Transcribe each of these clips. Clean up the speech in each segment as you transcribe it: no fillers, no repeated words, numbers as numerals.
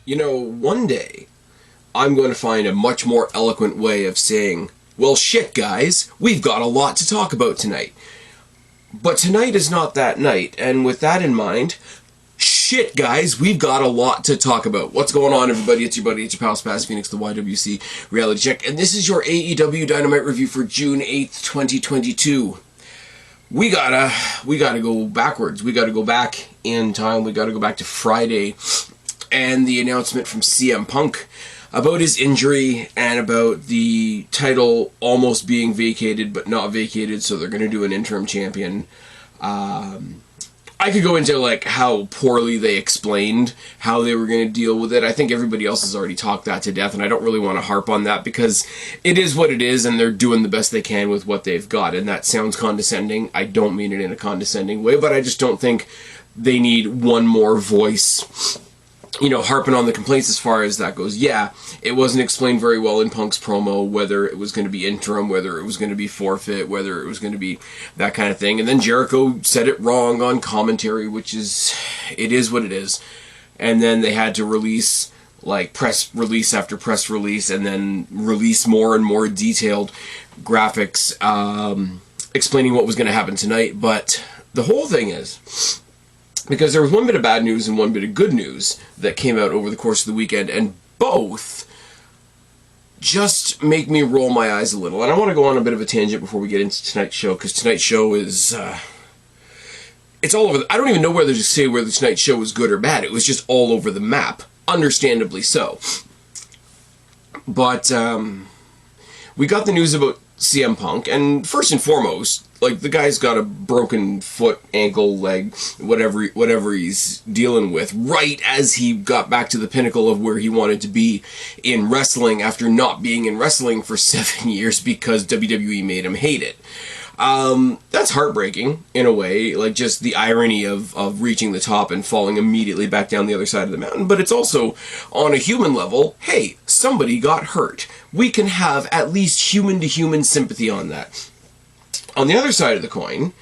You know, one day, I'm going to find a much more eloquent way of saying, well, shit, guys, we've got a lot to talk about tonight. But tonight is not that night, and with that in mind, shit, guys, we've got a lot to talk about. What's going on, everybody? It's your buddy, it's your pal, Spaz Phoenix, the YWC Reality Check, and this is your AEW Dynamite review for June 8th, 2022. We gotta go backwards. We gotta go back in time. We gotta go back to Friday and the announcement from CM Punk about his injury and about the title almost being vacated but not vacated, so they're going to do an interim champion. I could go into like how poorly they explained how they were going to deal with it. I think everybody else has already talked that to death, and I don't really want to harp on that because it is what it is and they're doing the best they can with what they've got, and that sounds condescending. I don't mean it in a condescending way, but I just don't think they need one more voice, you know, harping on the complaints as far as that goes. Yeah, it wasn't explained very well in Punk's promo, whether it was going to be interim, whether it was going to be forfeit, whether it was going to be that kind of thing. And then Jericho said it wrong on commentary, which is, it is what it is. And then they had to release, like, press release after press release, and then release more and more detailed graphics explaining what was going to happen tonight. But the whole thing is, because there was one bit of bad news and one bit of good news that came out over the course of the weekend, and both just make me roll my eyes a little. And I want to go on a bit of a tangent before we get into tonight's show, because tonight's show is, it's all over. I don't even know whether to say whether tonight's show was good or bad. It was just all over the map, understandably so. But we got the news about CM Punk, and first and foremost, like, the guy's got a broken foot, ankle, leg, whatever he's dealing with, right as he got back to the pinnacle of where he wanted to be in wrestling after not being in wrestling for 7 years because WWE made him hate it. That's heartbreaking, in a way, like, just the irony of reaching the top and falling immediately back down the other side of the mountain, but it's also, on a human level, hey, somebody got hurt. We can have at least human-to-human sympathy on that. On the other side of the coin,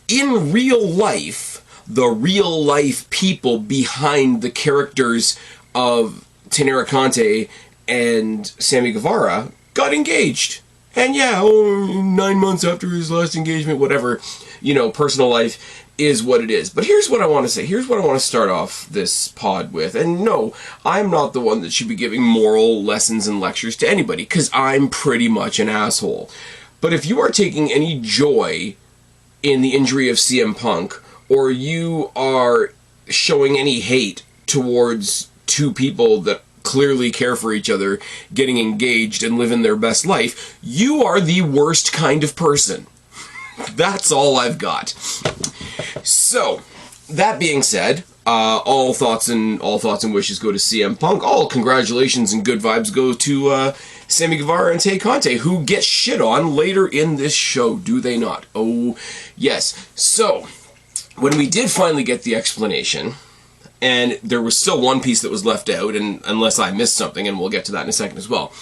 in real life, the real-life people behind the characters of Tenera Conte and Sammy Guevara got engaged. And yeah, 9 months after his last engagement, whatever, you know, personal life is what it is. But here's what I want to say. Here's what I want to start off this pod with. And no, I'm not the one that should be giving moral lessons and lectures to anybody, because I'm pretty much an asshole. But if you are taking any joy in the injury of CM Punk, or you are showing any hate towards two people that clearly care for each other, getting engaged and living their best life, you are the worst kind of person. That's all I've got. So, that being said, all thoughts and wishes go to CM Punk. All congratulations and good vibes go to Sammy Guevara and Tay Conte, who get shit on later in this show, do they not? Oh, yes. So, when we did finally get the explanation, and there was still one piece that was left out, and unless I missed something, and we'll get to that in a second as well,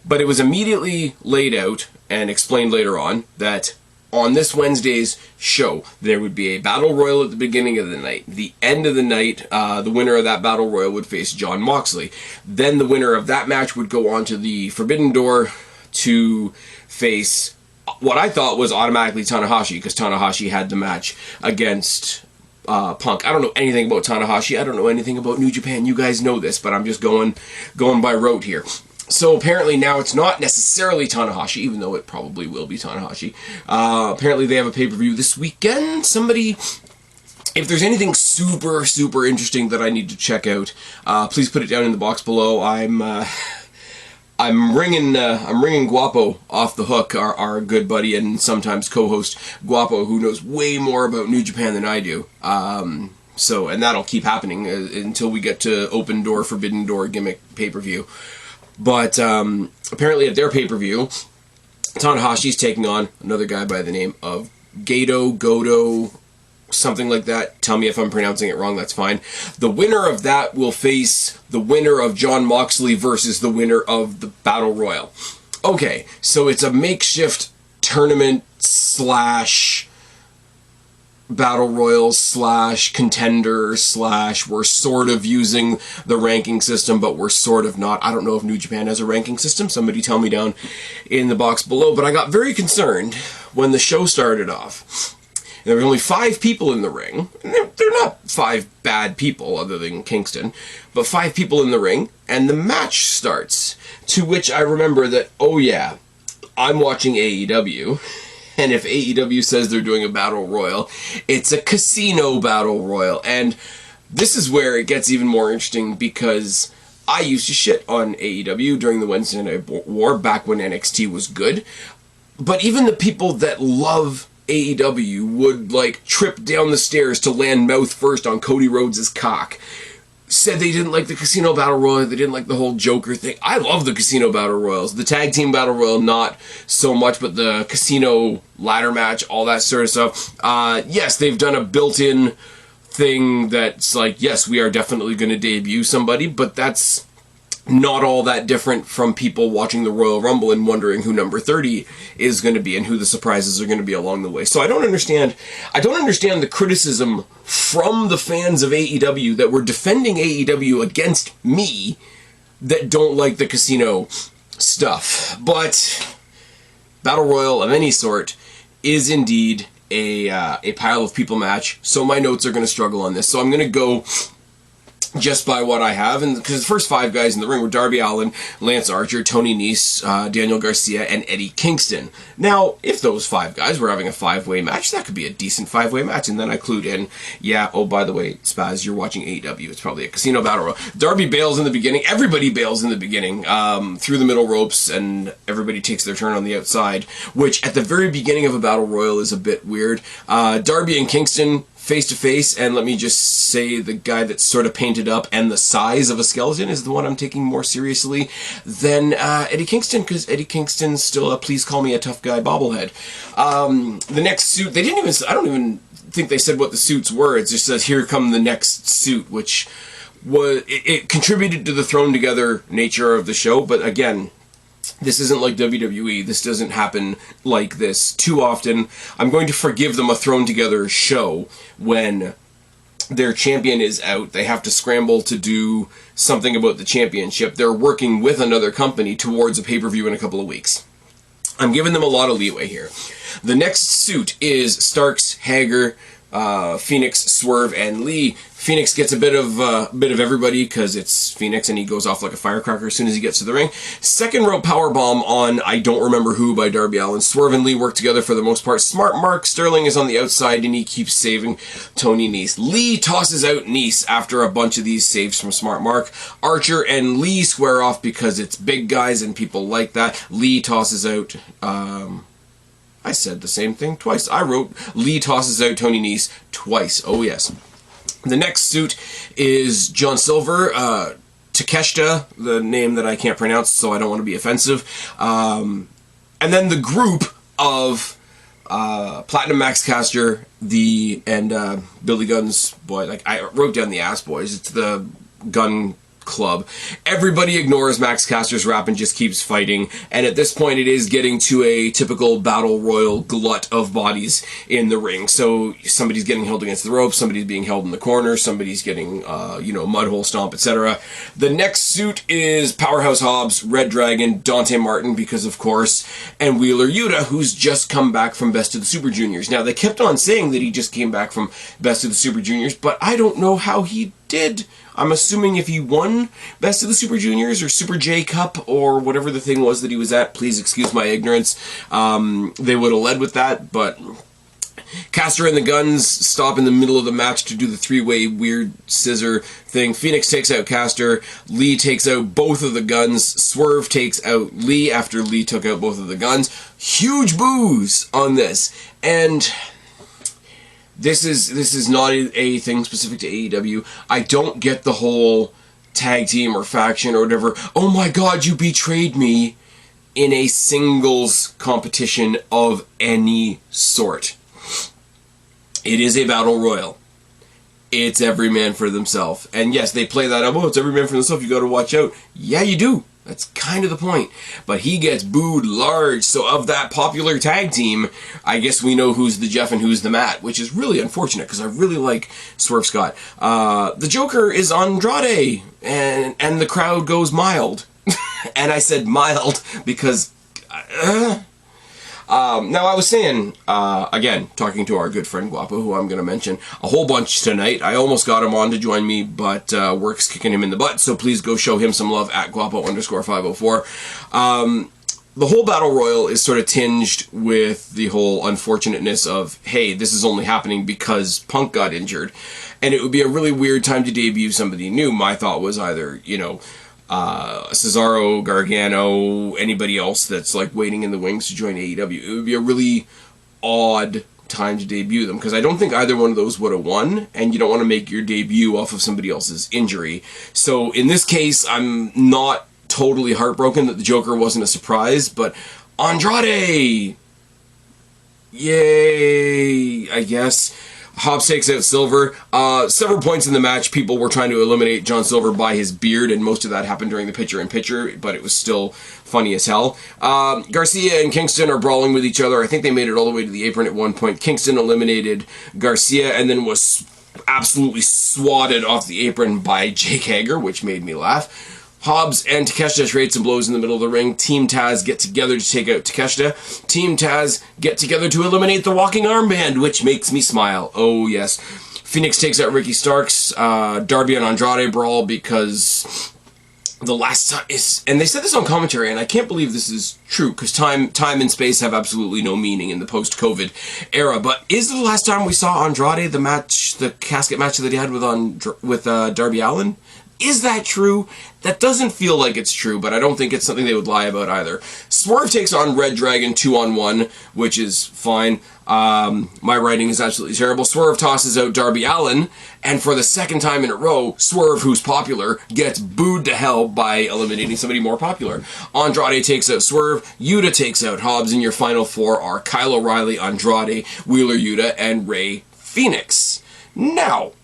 but it was immediately laid out and explained later on that on this Wednesday's show, there would be a battle royal at the beginning of the night. The end of the night, the winner of that battle royal would face Jon Moxley. Then the winner of that match would go on to the Forbidden Door to face what I thought was automatically Tanahashi, because Tanahashi had the match against Punk. I don't know anything about Tanahashi. I don't know anything about New Japan. You guys know this, but I'm just going by rote here. So apparently now it's not necessarily Tanahashi, even though it probably will be Tanahashi. Apparently they have a pay-per-view this weekend. Somebody, if there's anything super, super interesting that I need to check out, please put it down in the box below. I'm ringing Guapo off the hook, our good buddy and sometimes co-host Guapo, who knows way more about New Japan than I do. So, and that'll keep happening until we get to Open Door, Forbidden Door gimmick pay-per-view. But apparently at their pay-per-view, Tanahashi's taking on another guy by the name of Goto, something like that. Tell me if I'm pronouncing it wrong, that's fine. The winner of that will face the winner of Jon Moxley versus the winner of the Battle Royal. Okay, so it's a makeshift tournament slash battle royal slash contender slash we're sort of using the ranking system, but we're sort of not. I don't know if New Japan has a ranking system. Somebody tell me down in the box below. But I got very concerned when the show started off. There were only 5 people in the ring. And they're not 5 bad people other than Kingston, but 5 people in the ring, and the match starts. To which I remember that, oh yeah, I'm watching AEW. And if AEW says they're doing a battle royal, it's a casino battle royal. And this is where it gets even more interesting, because I used to shit on AEW during the Wednesday Night War back when NXT was good. But even the people that love AEW would like trip down the stairs to land mouth first on Cody Rhodes' cock. Said they didn't like the Casino Battle Royal, they didn't like the whole Joker thing. I love the Casino Battle Royals. The Tag Team Battle Royal, not so much, but the Casino ladder match, all that sort of stuff. Yes, they've done a built-in thing that's like, yes, we are definitely going to debut somebody, but that's not all that different from people watching the Royal Rumble and wondering who number 30 is going to be and who the surprises are going to be along the way. So I don't understand the criticism from the fans of AEW that were defending AEW against me that don't like the casino stuff. But Battle Royal of any sort is indeed a pile of people match, so my notes are going to struggle on this. So I'm going to go just by what I have, and because the first 5 guys in the ring were Darby Allin, Lance Archer, Tony Nese, Daniel Garcia, and Eddie Kingston. Now, if those 5 guys were having a 5-way match, that could be a decent 5-way match, and then I clued in, yeah, oh, by the way, Spaz, you're watching AEW, it's probably a casino battle royal. Darby bails in the beginning, everybody bails in the beginning, through the middle ropes, and everybody takes their turn on the outside, which at the very beginning of a battle royal is a bit weird. Darby and Kingston face to face, and let me just say the guy that's sort of painted up and the size of a skeleton is the one I'm taking more seriously than Eddie Kingston, because Eddie Kingston's still a please call me a tough guy bobblehead. The next suit, I don't even think they said what the suits were. It just says here come the next suit, which was, it contributed to the thrown together nature of the show, but again, this isn't like WWE. This doesn't happen like this too often. I'm going to forgive them a thrown together show when their champion is out. They have to scramble to do something about the championship. They're working with another company towards a pay-per-view in a couple of weeks. I'm giving them a lot of leeway here. The next suit is Starks, Hager, Phoenix, Swerve, and Lee. Phoenix gets a bit of everybody because it's Phoenix and he goes off like a firecracker as soon as he gets to the ring. Second rope powerbomb on I don't remember who by Darby Allin. Swerve and Lee work together for the most part. Smart Mark Sterling is on the outside and he keeps saving Tony Nese. Lee tosses out Nese after a bunch of these saves from Smart Mark. Archer and Lee square off because it's big guys and people like that. Lee tosses out I said the same thing twice. I wrote Lee tosses out Tony Nese twice. Oh yes. The next suit is John Silver, Takeshita, the name that I can't pronounce, so I don't want to be offensive. And then the group of Platinum Max Caster, and Billy Gunn's boy. Like I wrote down the Ass Boys. It's the Gun Club. Everybody ignores Max Caster's rap and just keeps fighting, and at this point it is getting to a typical battle royal glut of bodies in the ring. So somebody's getting held against the ropes, somebody's being held in the corner, somebody's getting mud hole stomp, etc. The next suit is Powerhouse Hobbs, Red Dragon, Dante Martin, because of course, and Wheeler Yuta, who's just come back from Best of the Super Juniors. Now they kept on saying that he just came back from Best of the Super Juniors, but I don't know how he did. I'm assuming if he won Best of the Super Juniors or Super J Cup or whatever the thing was that he was at, please excuse my ignorance, they would have led with that, but Castro and the Guns stop in the middle of the match to do the 3-way weird scissor thing. Phoenix takes out Caster, Lee takes out both of the Guns, Swerve takes out Lee after Lee took out both of the Guns. Huge boos on this, and This is not a thing specific to AEW. I don't get the whole tag team or faction or whatever. Oh my god, you betrayed me in a singles competition of any sort. It is a battle royal. It's every man for themselves. And yes, they play that up. Oh, it's every man for themselves. You got to watch out. Yeah, you do. That's kind of the point. But he gets booed large. So of that popular tag team, I guess we know who's the Jeff and who's the Matt, which is really unfortunate because I really like Swerve Scott. The Joker is Andrade, and the crowd goes mild. And I said mild because... now, I was saying, again, talking to our good friend Guapo, who I'm going to mention a whole bunch tonight. I almost got him on to join me, but work's kicking him in the butt, so please go show him some love at Guapo_504. The whole Battle Royal is sort of tinged with the whole unfortunateness of, hey, this is only happening because Punk got injured, and it would be a really weird time to debut somebody new. My thought was either, Cesaro, Gargano, anybody else that's like waiting in the wings to join AEW. It would be a really odd time to debut them because I don't think either one of those would have won, and you don't want to make your debut off of somebody else's injury. So in this case, I'm not totally heartbroken that the Joker wasn't a surprise, but Andrade! Yay, I guess. Hobbs takes out Silver. Several points in the match, people were trying to eliminate John Silver by his beard, and most of that happened during the picture-in-picture, but it was still funny as hell. Garcia and Kingston are brawling with each other. I think they made it all the way to the apron at one point. Kingston eliminated Garcia and then was absolutely swatted off the apron by Jake Hager, which made me laugh. Hobbs and Takeshita trade some blows in the middle of the ring. Team Taz get together to take out Takeshita. Team Taz get together to eliminate the Walking Armband, which makes me smile. Oh, yes. Phoenix takes out Ricky Starks. Darby and Andrade brawl because the last time is... And they said this on commentary, and I can't believe this is true, because time and space have absolutely no meaning in the post-COVID era. But is the last time we saw Andrade, the casket match that he had with Darby Allin? Is that true? That doesn't feel like it's true, but I don't think it's something they would lie about either. Swerve takes on Red Dragon 2-on-1, which is fine. My writing is absolutely terrible. Swerve tosses out Darby Allin, and for the second time in a row, Swerve, who's popular, gets booed to hell by eliminating somebody more popular. Andrade takes out Swerve, Yuta takes out Hobbs, and your final four are Kyle O'Reilly, Andrade, Wheeler Yuta, and Rey Fenix. Now,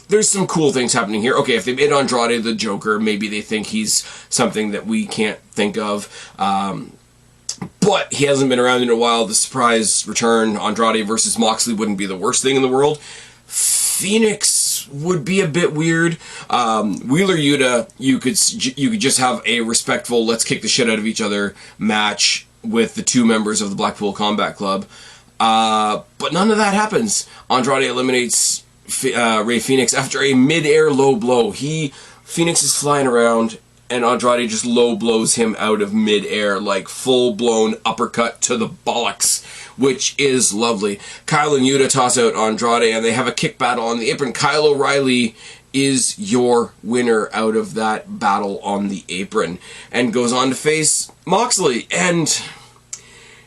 there's some cool things happening here. Okay, if they made Andrade the Joker, maybe they think he's something that we can't think of. But he hasn't been around in a while. The surprise return, Andrade versus Moxley, wouldn't be the worst thing in the world. Phoenix would be a bit weird. Wheeler Yuta, you could just have a respectful, let's kick the shit out of each other match with the two members of the Blackpool Combat Club. But none of that happens. Andrade eliminates Rey Fenix after a mid-air low blow. Phoenix is flying around, and Andrade just low blows him out of mid-air, like full-blown uppercut to the bollocks, which is lovely. Kyle and Yuta toss out Andrade, and they have a kick battle on the apron. Kyle O'Reilly is your winner out of that battle on the apron, and goes on to face Moxley. And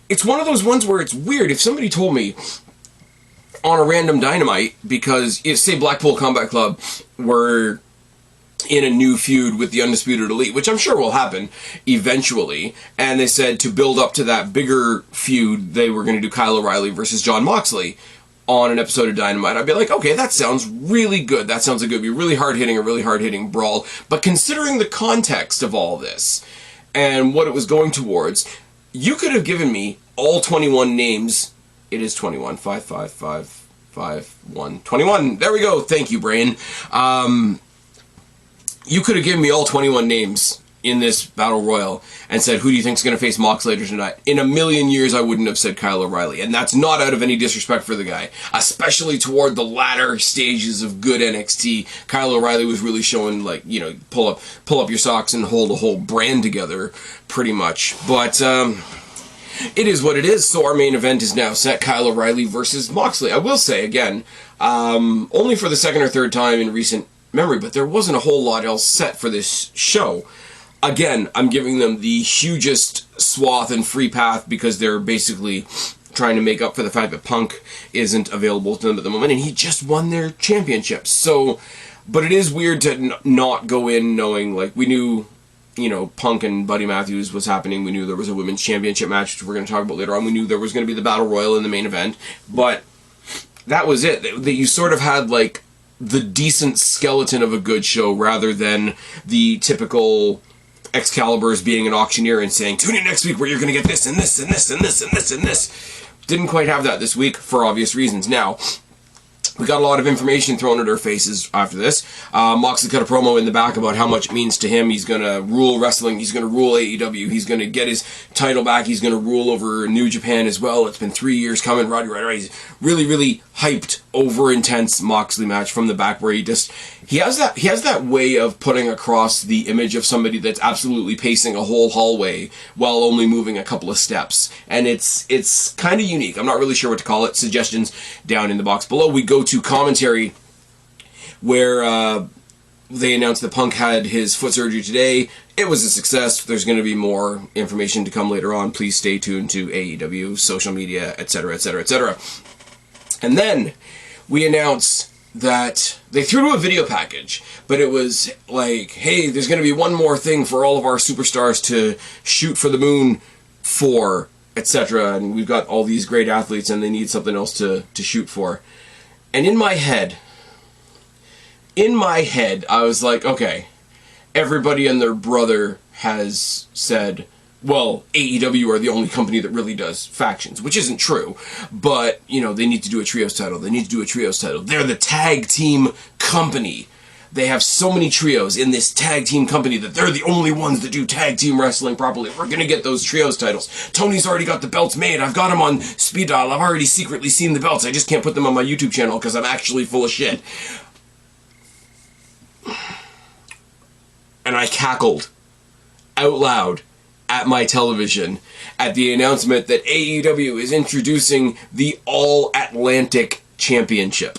it's one of those ones where it's weird. If somebody told me on a random Dynamite, because if, say, Blackpool Combat Club were in a new feud with the Undisputed Elite, which I'm sure will happen eventually, and they said to build up to that bigger feud, they were going to do Kyle O'Reilly versus Jon Moxley on an episode of Dynamite, I'd be like, okay, that sounds really good. That sounds like it would be a really hard-hitting brawl. But considering the context of all this and what it was going towards, you could have given me all 21 names. It is 21. 5, 5, 5, 5, 1. 21. There we go. Thank you, brain. You could have given me all 21 names in this Battle Royal and said, who do you think is going to face Mox later tonight? In a million years, I wouldn't have said Kyle O'Reilly. And that's not out of any disrespect for the guy. Especially toward the latter stages of good NXT. Kyle O'Reilly was really showing, like, you know, pull up your socks and hold a whole brand together, pretty much. But, it is what it is. So our main event is now set. Kyle O'Reilly versus Moxley. I will say, again, only for the second or third time in recent memory, but there wasn't a whole lot else set for this show. Again, I'm giving them the hugest swath and free path because they're basically trying to make up for the fact that Punk isn't available to them at the moment, and he just won their championship. So, but it is weird to not go in knowing, like, we knew, you know, Punk and Buddy Matthews was happening. We knew there was a women's championship match, which we're going to talk about later on. We knew there was going to be the Battle Royal in the main event, but that was it. That you sort of had, like, the decent skeleton of a good show rather than the typical Excalibur's being an auctioneer and saying, tune in next week where you're going to get this and this and this and this and this and this. Didn't quite have that this week for obvious reasons. Now, we got a lot of information thrown at our faces after this. Moxley cut a promo in the back about how much it means to him. He's going to rule wrestling. He's going to rule AEW. He's going to get his title back. He's going to rule over New Japan as well. It's been 3 years coming. Right. He's really, really hyped, over intense Moxley match from the back where he has that way of putting across the image of somebody that's absolutely pacing a whole hallway while only moving a couple of steps. And it's kind of unique. I'm not really sure what to call it. Suggestions down in the box below. We go to commentary where they announced that Punk had his foot surgery today. It was a success. There's going to be more information to come later on. Please stay tuned to AEW, social media, etc., etc., etc. And then we announce that they threw to a video package, but it was like, hey, there's going to be one more thing for all of our superstars to shoot for the moon for, etc. And we've got all these great athletes and they need something else to shoot for. And in my head, I was like, okay, everybody and their brother has said, well, AEW are the only company that really does factions, which isn't true, but, you know, they need to do a trios title. They're the tag team company. They have so many trios in this tag team company that they're the only ones that do tag team wrestling properly. We're going to get those trios titles. Tony's already got the belts made. I've got them on speed dial. I've already secretly seen the belts. I just can't put them on my YouTube channel because I'm actually full of shit. And I cackled out loud at my television at the announcement that AEW is introducing the All-Atlantic Championship.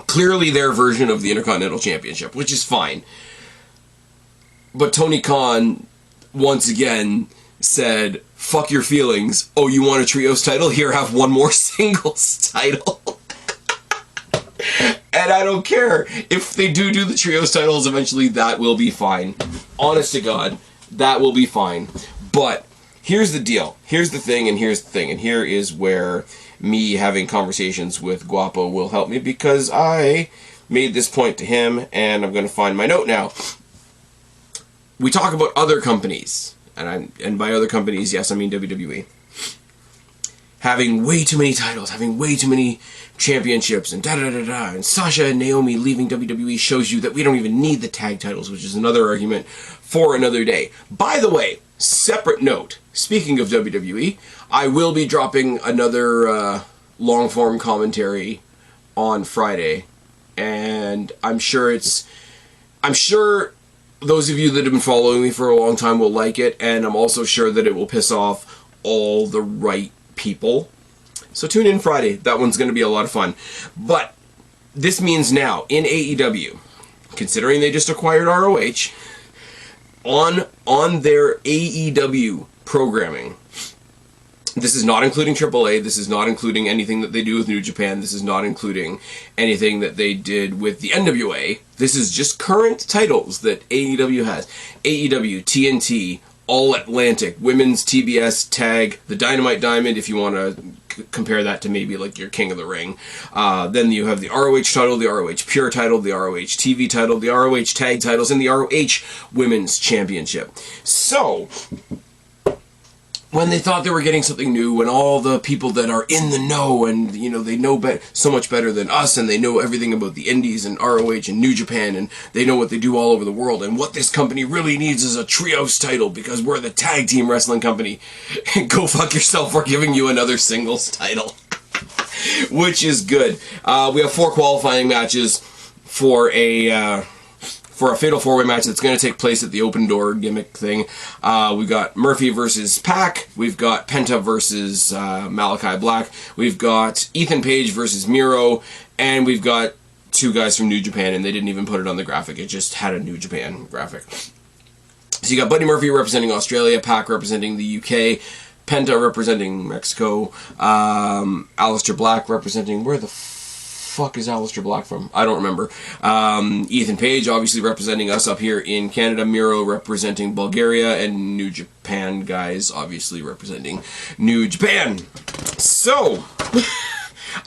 Clearly their version of the Intercontinental Championship, which is fine. But Tony Khan, once again, said, fuck your feelings. Oh, you want a trios title? Here, have one more singles title. And I don't care. If they do the trios titles eventually, that will be fine. Honest to God, that will be fine. But here's the deal. Here's the thing, and here's the thing. And here is where me having conversations with Guapo will help me, because I made this point to him, and I'm going to find my note now. We talk about other companies, and by other companies, yes, I mean WWE, having way too many titles, having way too many championships, and da-da-da-da, and Sasha and Naomi leaving WWE shows you that we don't even need the tag titles, which is another argument for another day. By the way, separate note, speaking of WWE, I will be dropping another long-form commentary on Friday, and I'm sure those of you that have been following me for a long time will like it, and I'm also sure that it will piss off all the right people. So tune in Friday. That one's going to be a lot of fun. But this means now, in AEW, considering they just acquired ROH, on their AEW programming, this is not including AAA, this is not including anything that they do with New Japan, this is not including anything that they did with the NWA, this is just current titles that AEW has. AEW, TNT, All Atlantic, Women's TBS Tag, the Dynamite Diamond, if you want to compare that to maybe like your King of the Ring. Then you have the ROH title, the ROH Pure title, the ROH TV title, the ROH Tag titles, and the ROH Women's Championship. So, when they thought they were getting something new, when all the people that are in the know, and you know, they know so much better than us, and they know everything about the indies and ROH and New Japan, and they know what they do all over the world, and what this company really needs is a trios title, because we're the tag team wrestling company. Go fuck yourself, we're giving you another singles title. Which is good. We have 4 qualifying matches for a Fatal 4-Way match that's going to take place at the Open Door gimmick thing. We've got Murphy versus Pac. We've got Penta versus Malachi Black. We've got Ethan Page versus Miro. And we've got 2 guys from New Japan, and they didn't even put it on the graphic. It just had a New Japan graphic. So you got Buddy Murphy representing Australia, Pac representing the UK, Penta representing Mexico, Aleister Black representing... Where the fuck is Aleister Black from? I don't remember. Ethan Page obviously representing us up here in Canada, Miro representing Bulgaria, and New Japan guys obviously representing New Japan. So,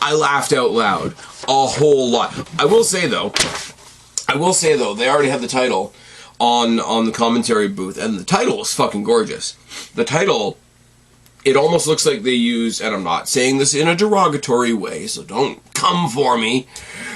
I laughed out loud a whole lot. I will say though, they already have the title on the commentary booth, and the title is fucking gorgeous. The title, it almost looks like they use, and I'm not saying this in a derogatory way, so don't come for me.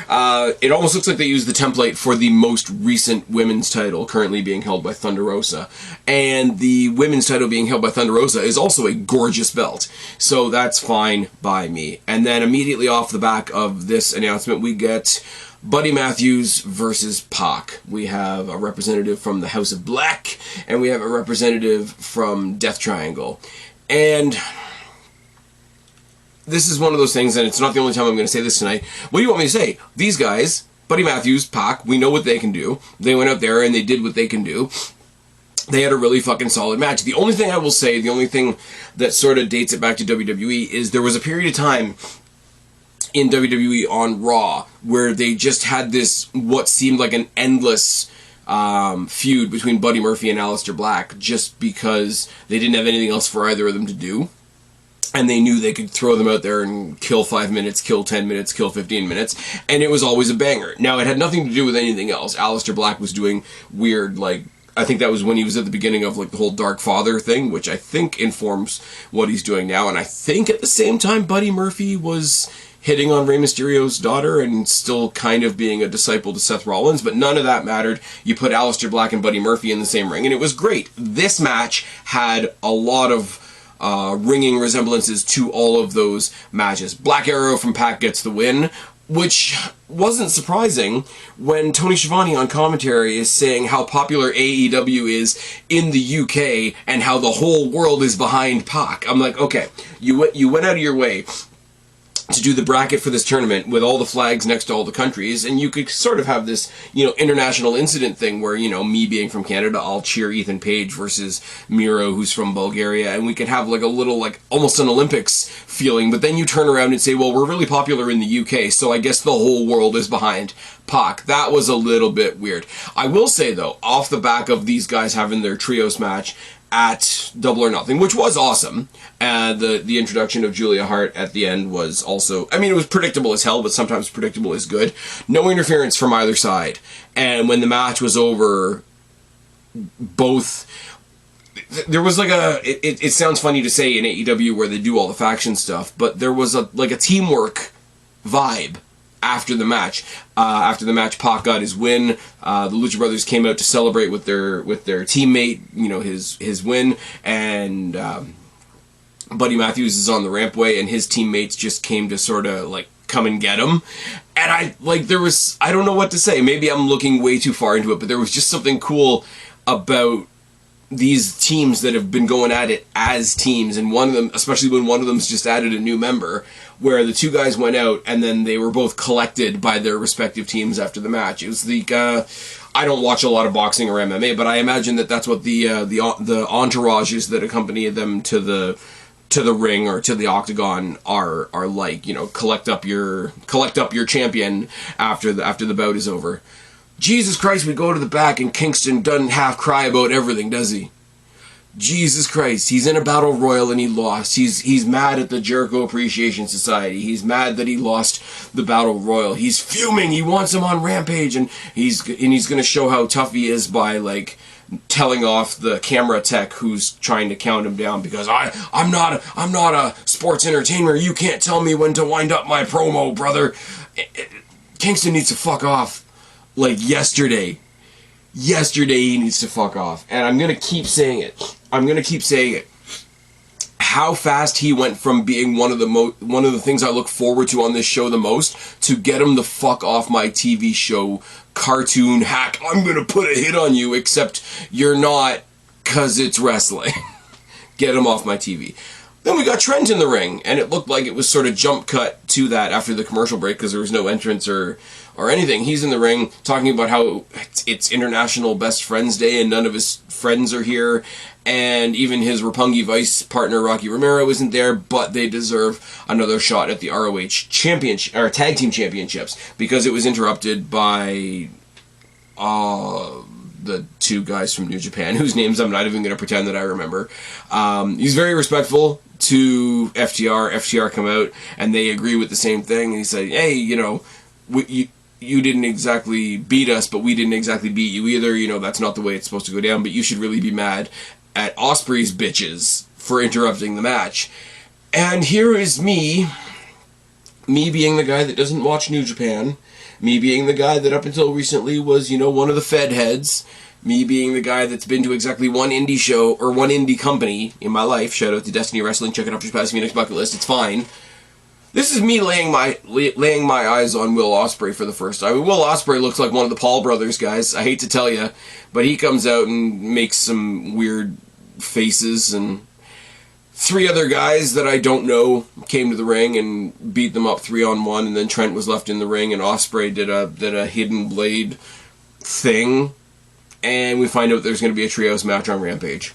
It almost looks like they use the template for the most recent women's title currently being held by Thunder Rosa. And the women's title being held by Thunder Rosa is also a gorgeous belt. So that's fine by me. And then immediately off the back of this announcement, we get Buddy Matthews versus Pac. We have a representative from the House of Black, and we have a representative from Death Triangle. And this is one of those things, and it's not the only time I'm going to say this tonight. What do you want me to say? These guys, Buddy Matthews, Pac, we know what they can do. They went out there and they did what they can do. They had a really fucking solid match. The only thing I will say, the only thing that sort of dates it back to WWE is there was a period of time in WWE on Raw where they just had this, what seemed like an endless feud between Buddy Murphy and Aleister Black just because they didn't have anything else for either of them to do. And they knew they could throw them out there and kill 5 minutes, kill 10 minutes, kill 15 minutes. And it was always a banger. Now, it had nothing to do with anything else. Aleister Black was doing weird, like, I think that was when he was at the beginning of, like, the whole Dark Father thing, which I think informs what he's doing now. And I think at the same time, Buddy Murphy was hitting on Rey Mysterio's daughter and still kind of being a disciple to Seth Rollins. But none of that mattered. You put Aleister Black and Buddy Murphy in the same ring, and it was great. This match had a lot of ringing resemblances to all of those matches. Black Arrow from Pac gets the win, which wasn't surprising when Tony Schiavone on commentary is saying how popular AEW is in the UK and how the whole world is behind Pac. I'm like, okay, you went out of your way to do the bracket for this tournament with all the flags next to all the countries, and you could sort of have this, international incident thing where, me being from Canada, I'll cheer Ethan Page versus Miro, who's from Bulgaria, and we could have like a little, like, almost an Olympics feeling, but then you turn around and say, well, we're really popular in the UK, so I guess the whole world is behind Pac. That was a little bit weird. I will say, though, off the back of these guys having their trios match at Double or Nothing, which was awesome. The introduction of Julia Hart at the end was also, it was predictable as hell, but sometimes predictable is good. No interference from either side. And when the match was over, both, there was like it sounds funny to say in AEW where they do all the faction stuff, but there was a teamwork vibe after the match. After the match, Pac got his win. The Lucha Brothers came out to celebrate with their teammate, his win, and Buddy Matthews is on the rampway, and his teammates just came to sort of like come and get him. And I don't know what to say. Maybe I'm looking way too far into it, but there was just something cool about these teams that have been going at it as teams, and one of them, especially when one of them's just added a new member, where the two guys went out and then they were both collected by their respective teams after the match. It was I don't watch a lot of boxing or MMA, but I imagine that that's what the entourages that accompany them to the ring or to the octagon are like. Collect up your champion after the bout is over. Jesus Christ, we go to the back and Kingston doesn't half cry about everything, does he? Jesus Christ, he's in a battle royal and he lost. He's mad at the Jericho Appreciation Society. He's mad that he lost the battle royal. He's fuming. He wants him on Rampage, and he's going to show how tough he is by like telling off the camera tech who's trying to count him down because I'm not a sports entertainer. You can't tell me when to wind up my promo, brother. Kingston needs to fuck off. Like yesterday he needs to fuck off. And I'm going to keep saying it. How fast he went from being one of the things I look forward to on this show the most to get him the fuck off my TV show cartoon hack. I'm going to put a hit on you, except you're not, 'cause it's wrestling. Get him off my TV. Then we got Trent in the ring, and it looked like it was sort of jump cut to that after the commercial break because there was no entrance or anything. He's in the ring talking about how it's International Best Friends Day and none of his friends are here, and even his Roppongi Vice partner Rocky Romero isn't there, but they deserve another shot at the ROH championship or tag team championships because it was interrupted by the two guys from New Japan whose names I'm not even going to pretend that I remember. He's very respectful to FTR. FTR come out and they agree with the same thing, and he said, hey, you didn't exactly beat us, but we didn't exactly beat you either. You know, that's not the way it's supposed to go down, but you should really be mad at Ospreay's bitches for interrupting the match. And here is me being the guy that doesn't watch New Japan, me being the guy that up until recently was, you know, one of the Fed heads, me being the guy that's been to exactly one indie show, or one indie company in my life. Shout out to Destiny Wrestling, check it out for your Spaz Phoenix bucket list, it's fine. This is me laying my eyes on Will Ospreay for the first time. I mean, Will Ospreay looks like one of the Paul brothers, guys. I hate to tell you, but he comes out and makes some weird faces, and 3 other guys that I don't know came to the ring and beat them up 3-on-1, and then Trent was left in the ring, and Ospreay did a hidden blade thing, and we find out there's going to be a trios match on Rampage.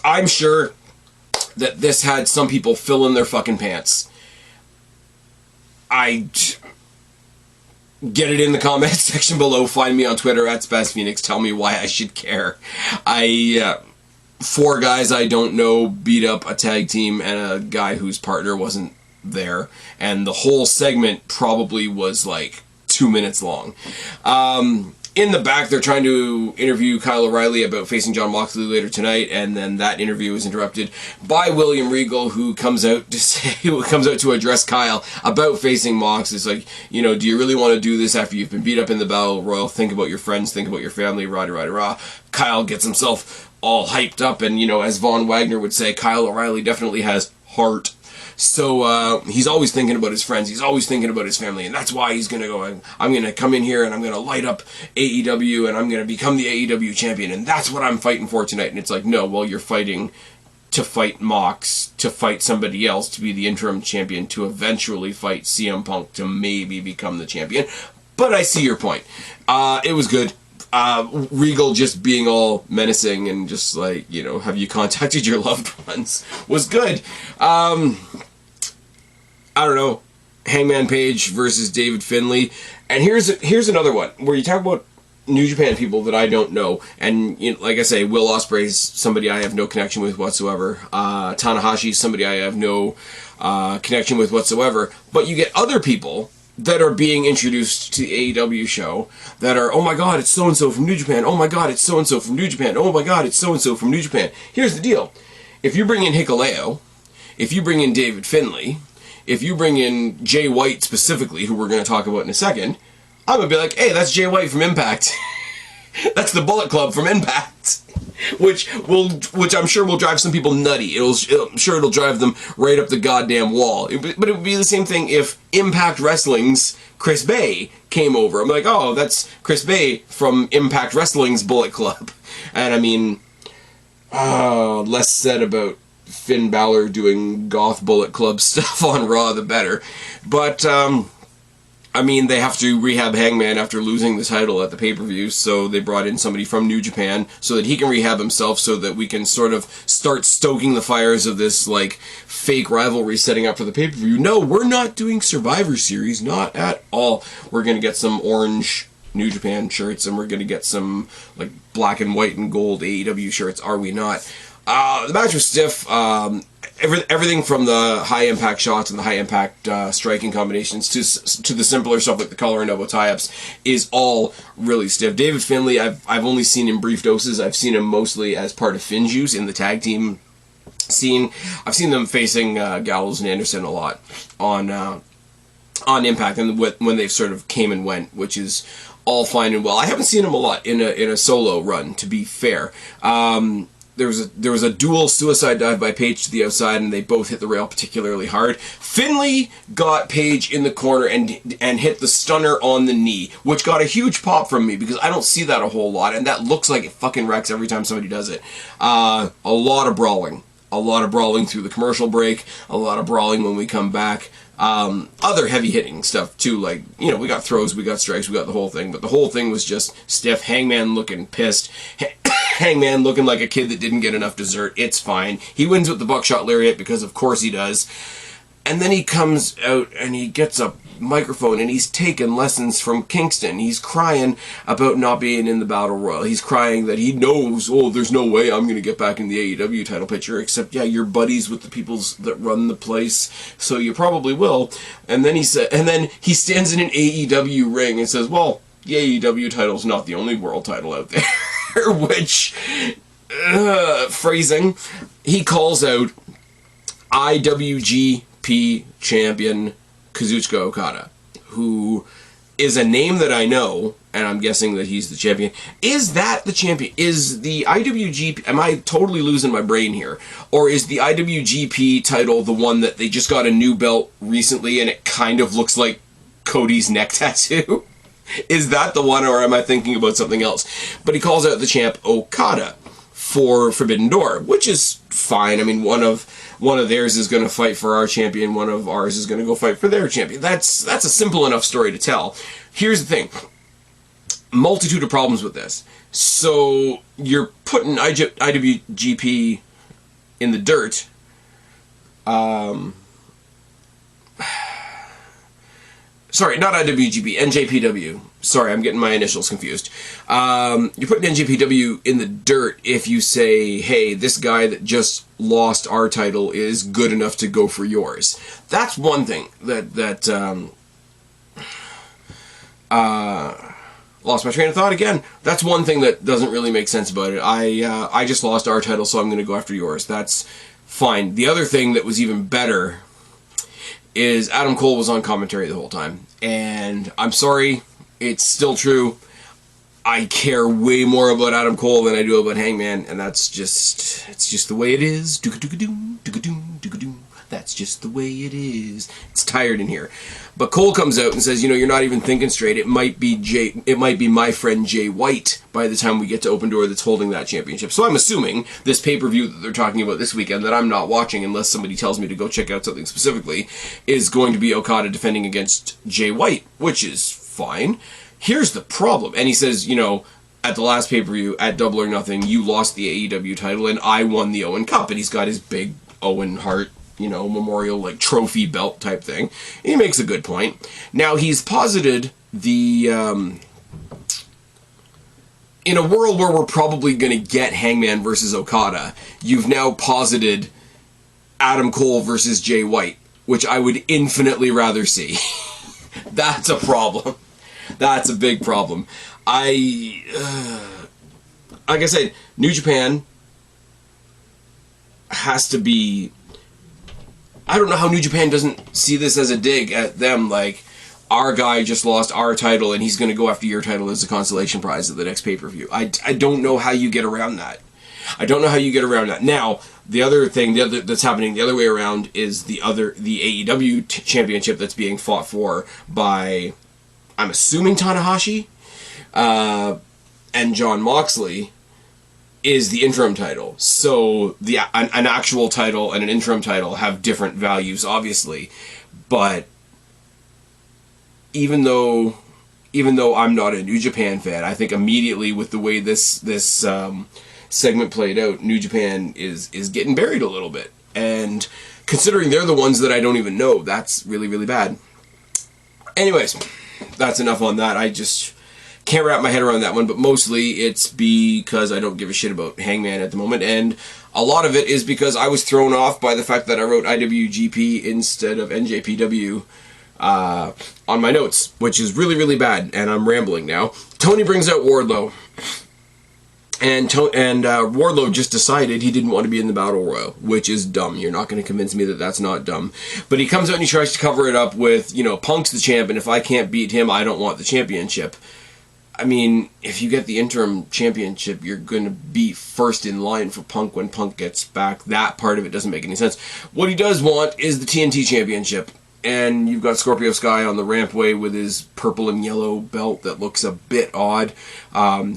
I'm sure that this had some people fill in their fucking pants. Get it in the comments section below. Find me on Twitter at SpazPhoenix. Tell me why I should care. 4 guys I don't know beat up a tag team and a guy whose partner wasn't there. And the whole segment probably was like 2 minutes long. In the back, they're trying to interview Kyle O'Reilly about facing Jon Moxley later tonight, and then that interview is interrupted by William Regal, who comes out to address Kyle about facing Mox. It's like, you know, do you really want to do this after you've been beat up in the Battle Royal? Think about your friends, think about your family, rah. Kyle gets himself all hyped up, and, you know, as Von Wagner would say, Kyle O'Reilly definitely has heart. So he's always thinking about his friends, he's always thinking about his family, and that's why he's going to go, I'm going to come in here and I'm going to light up AEW and I'm going to become the AEW champion, and that's what I'm fighting for tonight. And it's like, no, well, you're fighting to fight Mox, to fight somebody else, to be the interim champion, to eventually fight CM Punk to maybe become the champion. But I see your point. It was good. Regal just being all menacing and just like, you know, have you contacted your loved ones was good. I don't know, Hangman Page versus David Finlay. And here's another one where you talk about New Japan people that I don't know, and, you know, like I say, Will Ospreay's somebody I have no connection with whatsoever. Tanahashi's somebody I have no connection with whatsoever. But you get other people that are being introduced to the AEW show that are, oh my god, it's so-and-so from New Japan, oh my god, it's so-and-so from New Japan, oh my god, it's so-and-so from New Japan. Here's the deal. If you bring in Hikuleo, if you bring in David Finlay, if you bring in Jay White specifically, who we're going to talk about in a second, I'm going to be like, hey, that's Jay White from Impact. That's the Bullet Club from Impact. Which I'm sure will drive some people nutty. I'm sure it'll drive them right up the goddamn wall. But it would be the same thing if Impact Wrestling's Chris Bay came over. I'm like, oh, that's Chris Bay from Impact Wrestling's Bullet Club. And I mean, less said about Finn Balor doing goth Bullet Club stuff on Raw, the better. But, I mean, they have to rehab Hangman after losing the title at the pay-per-view, so they brought in somebody from New Japan so that he can rehab himself, so that we can sort of start stoking the fires of this, like, fake rivalry setting up for the pay-per-view. No, we're not doing Survivor Series, not at all. We're going to get some orange New Japan shirts, and we're going to get some, like, black and white and gold AEW shirts, are we not? The match was stiff. Everything from the high-impact shots and the high-impact striking combinations to the simpler stuff like the collar and elbow tie-ups is all really stiff. David Finlay, I've only seen in brief doses. I've seen him mostly as part of Finjuice in the tag team scene. I've seen them facing Gallows and Anderson a lot on Impact, and when they've sort of came and went, which is all fine and well. I haven't seen him a lot in a solo run, to be fair. There was a dual suicide dive by Page to the outside, and they both hit the rail particularly hard. Finlay got Page in the corner and hit the stunner on the knee, which got a huge pop from me because I don't see that a whole lot, and that looks like it fucking wrecks every time somebody does it. A lot of brawling through the commercial break, a lot of brawling when we come back. Other heavy hitting stuff too, like, you know, we got throws, we got strikes, we got the whole thing, but the whole thing was just stiff. Hangman looking pissed. Hangman looking like a kid that didn't get enough dessert. It's fine. He wins with the buckshot lariat because of course he does. And then he comes out and he gets a microphone and he's taken lessons from Kingston. He's crying about not being in the Battle Royal. He's crying that he knows, oh, there's no way I'm going to get back in the AEW title picture, except, yeah, you're buddies with the people that run the place, so you probably will. And then he stands in an AEW ring and says, well, the AEW title's not the only world title out there, which, phrasing, he calls out IWGP champion Kazuchika Okada, who is a name that I know, and I'm guessing that he's the champion. Is that the champion? Is the IWGP... Am I totally losing my brain here? Or is the IWGP title the one that they just got a new belt recently and it kind of looks like Cody's neck tattoo? Is that the one, or am I thinking about something else? But he calls out the champ Okada for Forbidden Door, which is fine. I mean, one of theirs is going to fight for our champion, one of ours is going to go fight for their champion. That's a simple enough story to tell. Here's the thing. Multitude of problems with this. So, you're putting IWGP in the dirt. Sorry, not IWGP, NJPW. Sorry, I'm getting my initials confused. You're putting NJPW in the dirt if you say, hey, this guy that just lost our title is good enough to go for yours. That's one thing that lost my train of thought again. That's one thing that doesn't really make sense about it. I just lost our title, so I'm going to go after yours. That's fine. The other thing that was even better is Adam Cole was on commentary the whole time. And I'm sorry, it's still true. I care way more about Adam Cole than I do about Hangman, and it's just the way it is. That's just the way it is. It's tired in here. But Cole comes out and says, you know, you're not even thinking straight. It might be my friend Jay White by the time we get to Open Door that's holding that championship. So I'm assuming this pay-per-view that they're talking about this weekend that I'm not watching unless somebody tells me to go check out something specifically is going to be Okada defending against Jay White, which is fine. Here's the problem. And he says, you know, at the last pay-per-view, at Double or Nothing, you lost the AEW title and I won the Owen Cup. And he's got his big Owen Hart, you know, memorial, like, trophy belt type thing. He makes a good point. Now, he's posited the, in a world where we're probably going to get Hangman versus Okada, you've now posited Adam Cole versus Jay White, which I would infinitely rather see. That's a problem. That's a big problem. Like I said, New Japan has to be... I don't know how New Japan doesn't see this as a dig at them, like, our guy just lost our title and he's going to go after your title as a consolation prize at the next pay-per-view. I don't know how you get around that. Now, the other thing that's happening the other way around is the AEW championship that's being fought for by, I'm assuming, Tanahashi and Jon Moxley, is the interim title. So an actual title and an interim title have different values, obviously. But even though I'm not a New Japan fan, I think immediately with the way this segment played out, New Japan is getting buried a little bit. And considering they're the ones that I don't even know, that's really, really bad. Anyways, that's enough on that. I just can't wrap my head around that one, but mostly it's because I don't give a shit about Hangman at the moment, and a lot of it is because I was thrown off by the fact that I wrote IWGP instead of NJPW on my notes, which is really, really bad, and I'm rambling now. Tony brings out Wardlow, and Wardlow just decided he didn't want to be in the Battle Royal, which is dumb. You're not going to convince me that that's not dumb. But he comes out and he tries to cover it up with, you know, Punk's the champ, and if I can't beat him, I don't want the championship. I mean, if you get the interim championship, you're going to be first in line for Punk when Punk gets back. That part of it doesn't make any sense. What he does want is the TNT championship. And you've got Scorpio Sky on the rampway with his purple and yellow belt that looks a bit odd.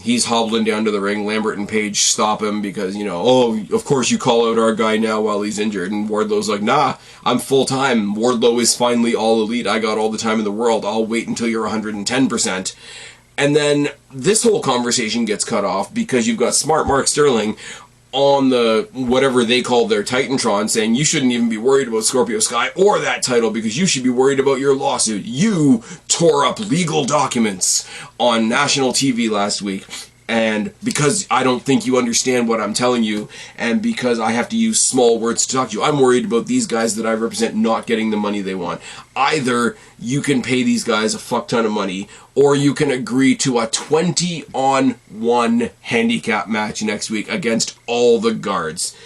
He's hobbling down to the ring. Lambert and Page stop him because, you know, oh, of course you call out our guy now while he's injured. And Wardlow's like, nah, I'm full-time. Wardlow is finally all elite. I got all the time in the world. I'll wait until you're 110%. And then this whole conversation gets cut off because you've got smart Mark Sterling on the whatever they called their Titantron, saying you shouldn't even be worried about Scorpio Sky or that title because you should be worried about your lawsuit. You tore up legal documents on national TV last week. And because I don't think you understand what I'm telling you, and because I have to use small words to talk to you, I'm worried about these guys that I represent not getting the money they want. Either you can pay these guys a fuck ton of money, or you can agree to a 20-on-1 handicap match next week against all the guards.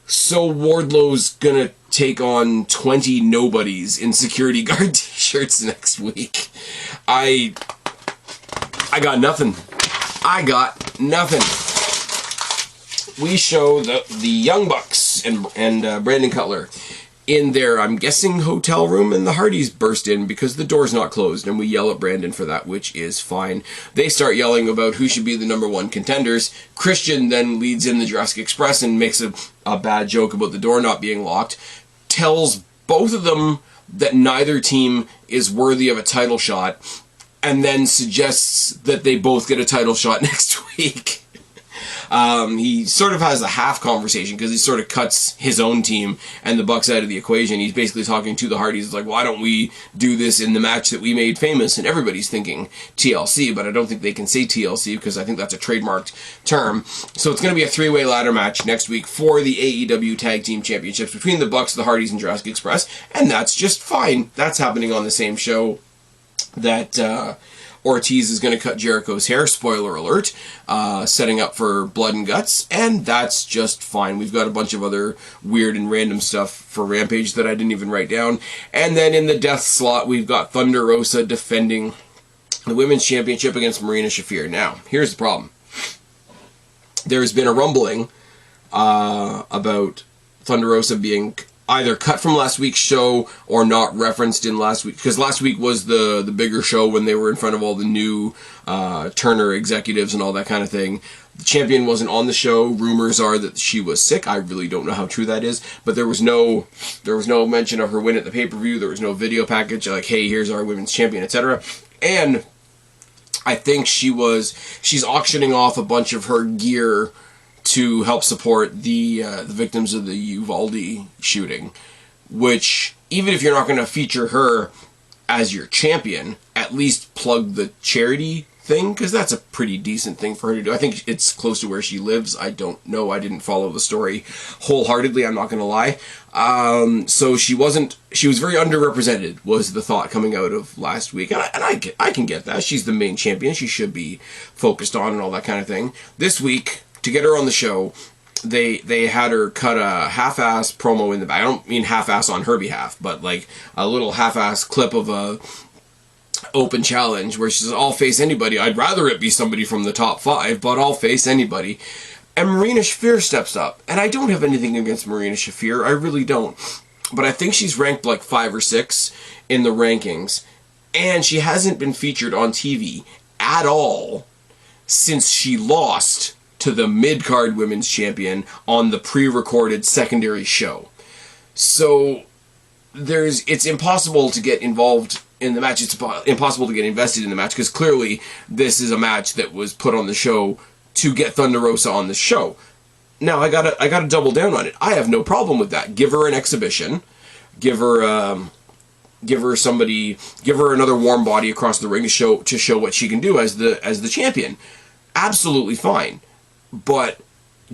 So Wardlow's gonna take on 20 nobodies in security guard t-shirts next week. I got nothing. I got nothing. We show the Young Bucks and Brandon Cutler in their, I'm guessing, hotel room, and the Hardys burst in because the door's not closed, and we yell at Brandon for that, which is fine. They start yelling about who should be the number one contenders. Christian then leads in the Jurassic Express and makes a bad joke about the door not being locked, tells both of them that neither team is worthy of a title shot, and then suggests that they both get a title shot next week. He sort of has a half conversation because he sort of cuts his own team and the Bucks out of the equation. He's basically talking to the Hardys. It's like, why don't we do this in the match that we made famous? And everybody's thinking TLC, but I don't think they can say TLC because I think that's a trademarked term. So it's going to be a three-way ladder match next week for the AEW Tag Team Championships between the Bucks, the Hardys, and Jurassic Express, and that's just fine. That's happening on the same show that Ortiz is going to cut Jericho's hair, spoiler alert, setting up for Blood and Guts, and that's just fine. We've got a bunch of other weird and random stuff for Rampage that I didn't even write down. And then in the death slot, we've got Thunder Rosa defending the Women's Championship against Marina Shafir. Now, here's the problem. There's been a rumbling about Thunder Rosa being either cut from last week's show or not referenced in last week, because last week was the bigger show when they were in front of all the new Turner executives and all that kind of thing. The champion wasn't on the show. Rumors are that she was sick. I really don't know how true that is, but there was no mention of her win at the pay-per-view. There was no video package like, hey, here's our women's champion, etc. And I think she's auctioning off a bunch of her gear to help support the victims of the Uvalde shooting, which, even if you're not going to feature her as your champion, at least plug the charity thing, because that's a pretty decent thing for her to do. I think it's close to where she lives. I don't know. I didn't follow the story wholeheartedly, I'm not going to lie. So she was very underrepresented, was the thought coming out of last week. And I can get that. She's the main champion. She should be focused on and all that kind of thing. This week, to get her on the show, they had her cut a half-ass promo in the back. I don't mean half-ass on her behalf, but like a little half-ass clip of a open challenge where she says, I'll face anybody. I'd rather it be somebody from the top 5, but I'll face anybody. And Marina Shafir steps up. And I don't have anything against Marina Shafir. I really don't. But I think she's ranked like 5 or 6 in the rankings. And she hasn't been featured on TV at all since she lost to the mid-card women's champion on the pre-recorded secondary show. So it's impossible to get involved in the match. It's impossible to get invested in the match because clearly this is a match that was put on the show to get Thunder Rosa on the show. Now I gotta double down on it. I have no problem with that. Give her an exhibition. Give her another warm body across the ring to show what she can do as the champion. Absolutely fine. But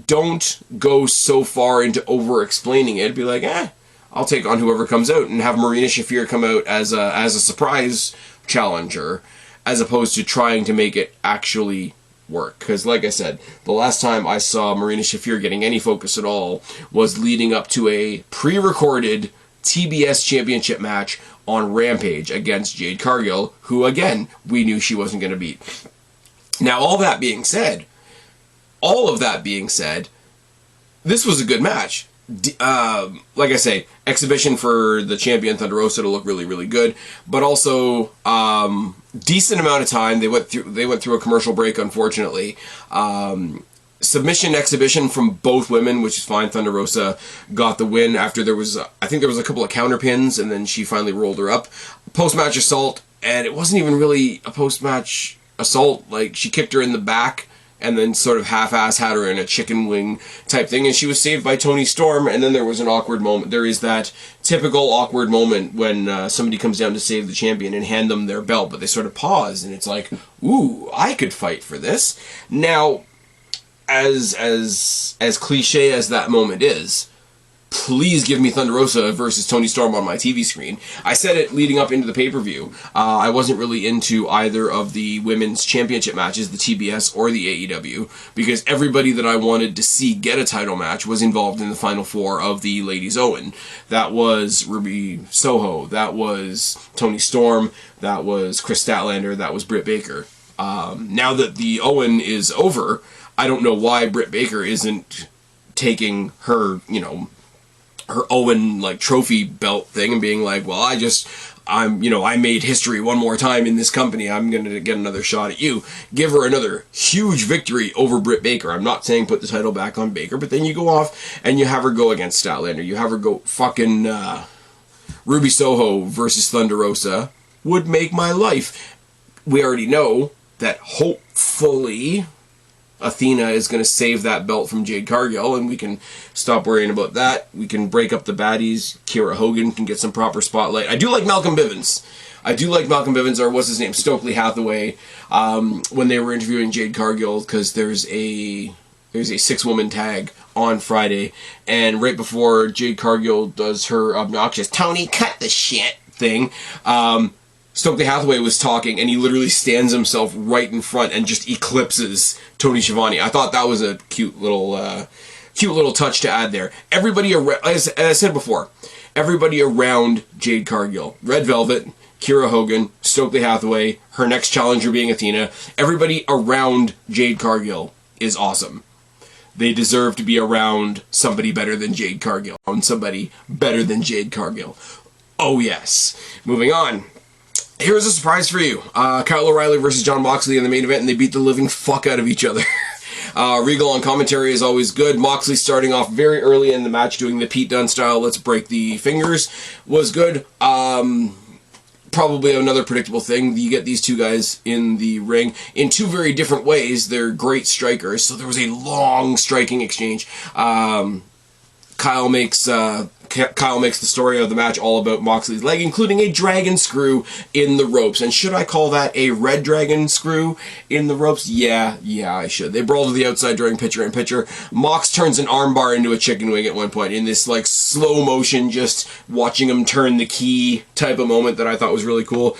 don't go so far into over-explaining it. Be like, I'll take on whoever comes out, and have Marina Shafir come out as a surprise challenger, as opposed to trying to make it actually work. Because, like I said, the last time I saw Marina Shafir getting any focus at all was leading up to a pre-recorded TBS championship match on Rampage against Jade Cargill, who, again, we knew she wasn't going to beat. Now, all of that being said, this was a good match. Like I say, exhibition for the champion Thunder Rosa to look really, really good, but also decent amount of time. They went through a commercial break, unfortunately. Submission exhibition from both women, which is fine. Thunder Rosa got the win after I think there was a couple of counter pins, and then she finally rolled her up. Post-match assault, and it wasn't even really a post-match assault. Like, she kicked her in the back and then sort of half-ass had her in a chicken wing type thing, and she was saved by Toni Storm, and then there was an awkward moment. There is that typical awkward moment when somebody comes down to save the champion and hand them their belt, but they sort of pause, and it's like, ooh, I could fight for this. Now, as cliche as that moment is, please give me Thunder Rosa versus Toni Storm on my TV screen. I said it leading up into the pay-per-view. I wasn't really into either of the women's championship matches, the TBS or the AEW, because everybody that I wanted to see get a title match was involved in the Final Four of the Ladies Owen. That was Ruby Soho, that was Toni Storm, that was Chris Statlander, that was Britt Baker. Now that the Owen is over, I don't know why Britt Baker isn't taking her, her Owen trophy belt thing and being like, well, I made history one more time in this company. I'm going to get another shot at you. Give her another huge victory over Britt Baker. I'm not saying put the title back on Baker, but then you go off and you have her go against Statlander. You have her go fucking Ruby Soho versus Thunder Rosa. Would make my life. We already know that hopefully Athena is going to save that belt from Jade Cargill, and we can stop worrying about that. We can break up the baddies. Kiera Hogan can get some proper spotlight. I do like Malcolm Bivens. Or what's his name? Stokely Hathaway. When they were interviewing Jade Cargill, because there's a 6-woman tag on Friday, and right before Jade Cargill does her obnoxious "Tony, cut the shit" thing, Stokely Hathaway was talking, and he literally stands himself right in front and just eclipses Tony Schiavone. I thought that was a cute little touch to add there. Everybody around, as I said before, everybody around Jade Cargill, Red Velvet, Kiera Hogan, Stokely Hathaway, her next challenger being Athena. Everybody around Jade Cargill is awesome. They deserve to be around somebody better than Jade Cargill. Oh yes. Moving on. Here's a surprise for you. Kyle O'Reilly versus Jon Moxley in the main event, and they beat the living fuck out of each other. Regal on commentary is always good. Moxley starting off very early in the match doing the Pete Dunne style, let's break the fingers, was good. Probably another predictable thing. You get these two guys in the ring in two very different ways. They're great strikers, so there was a long striking exchange. Kyle makes the story of the match all about Moxley's leg, including a dragon screw in the ropes. And should I call that a red dragon screw in the ropes? Yeah, I should. They brawl to the outside during picture-in-picture. Mox turns an armbar into a chicken wing at one point in this slow motion, just watching him turn the key type of moment that I thought was really cool.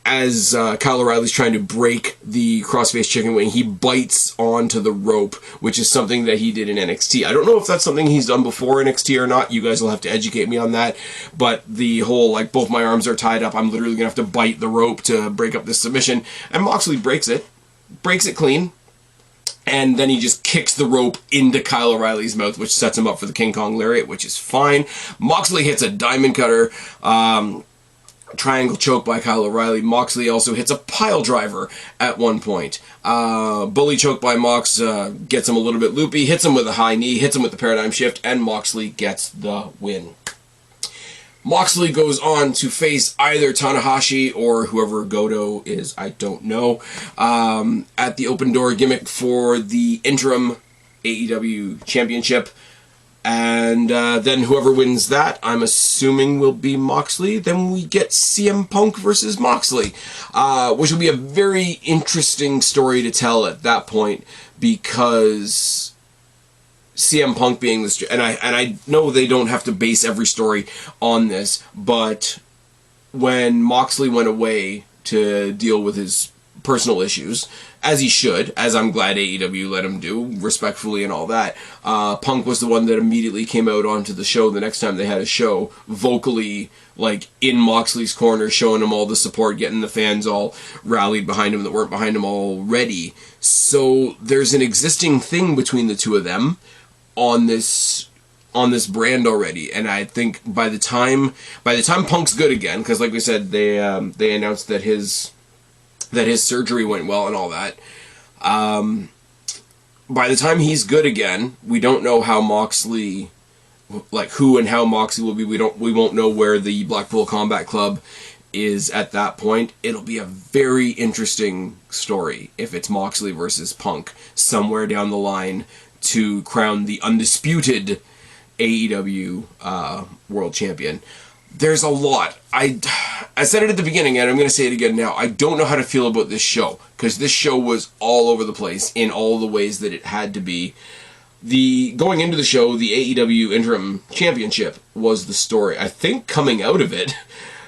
As Kyle O'Reilly's trying to break the crossface chicken wing, he bites onto the rope, which is something that he did in NXT. I don't know if that's something he's done before in NXT or not. You guys will have to educate me on that. But the whole, both my arms are tied up, I'm literally going to have to bite the rope to break up this submission. And Moxley breaks it clean. And then he just kicks the rope into Kyle O'Reilly's mouth, which sets him up for the King Kong Lariat, which is fine. Moxley hits a diamond cutter. Triangle choke by Kyle O'Reilly. Moxley also hits a pile driver at one point. Bully choke by Mox gets him a little bit loopy, hits him with a high knee, hits him with the paradigm shift, and Moxley gets the win. Moxley goes on to face either Tanahashi or whoever Goto is, I don't know, at the open door gimmick for the interim AEW championship. And then whoever wins that, I'm assuming, will be Moxley. Then we get CM Punk versus Moxley, which will be a very interesting story to tell at that point, because CM Punk being this, and I know they don't have to base every story on this, but when Moxley went away to deal with his personal issues, as he should, as I'm glad AEW let him do, respectfully and all that, Punk was the one that immediately came out onto the show the next time they had a show, vocally, in Moxley's corner, showing him all the support, getting the fans all rallied behind him that weren't behind him already. So there's an existing thing between the two of them on this brand already, and I think by the time Punk's good again, because like we said, they announced that his surgery went well and all that. By the time he's good again, we don't know how Moxley, who and how Moxley will be. We won't know where the Blackpool Combat Club is at that point, it'll be a very interesting story if it's Moxley versus Punk somewhere down the line to crown the undisputed AEW World Champion. There's a lot. I said it at the beginning, and I'm going to say it again now. I don't know how to feel about this show, because this show was all over the place in all the ways that it had to be. Going into the show, the AEW Interim Championship was the story. I think coming out of it,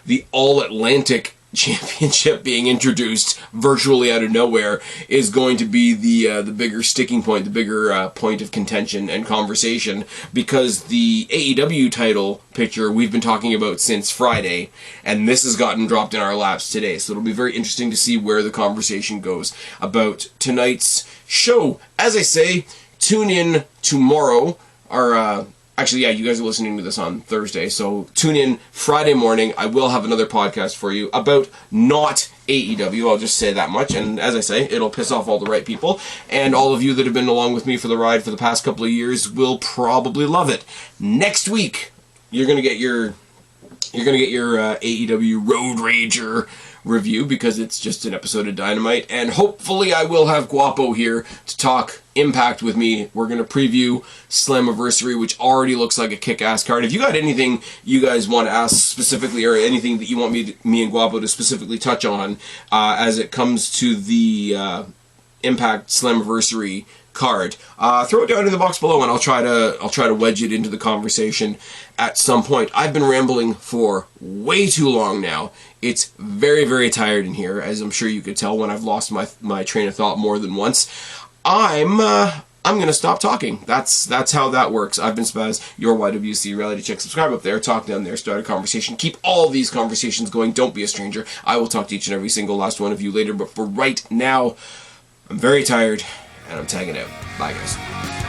the All-Atlantic Championship being introduced virtually out of nowhere is going to be the bigger sticking point, the bigger point of contention and conversation, because the AEW title picture we've been talking about since Friday, and this has gotten dropped in our laps today. So it'll be very interesting to see where the conversation goes about tonight's show. As I say, tune in tomorrow. Actually, yeah, you guys are listening to this on Thursday, so tune in Friday morning. I will have another podcast for you about not AEW, I'll just say that much, and as I say, it'll piss off all the right people, and all of you that have been along with me for the ride for the past couple of years will probably love it. Next week, you're gonna get your AEW Road Rager review, because it's just an episode of Dynamite, and hopefully I will have Guapo here to talk Impact with me. We're going to preview Slammiversary, which already looks like a kick-ass card. If you got anything you guys want to ask specifically, or anything that you want me and Guapo to specifically touch on as it comes to the Impact Slammiversary card, throw it down in the box below, and I'll try to wedge it into the conversation at some point. I've been rambling for way too long now. It's very, very tired in here, as I'm sure you could tell when I've lost my train of thought more than once. I'm gonna stop talking. That's how that works. I've been Spaz, your YWC reality check. Subscribe up there, talk down there, start a conversation. Keep all these conversations going. Don't be a stranger. I will talk to each and every single last one of you later, but for right now, I'm very tired, and I'm tagging out. Bye, guys.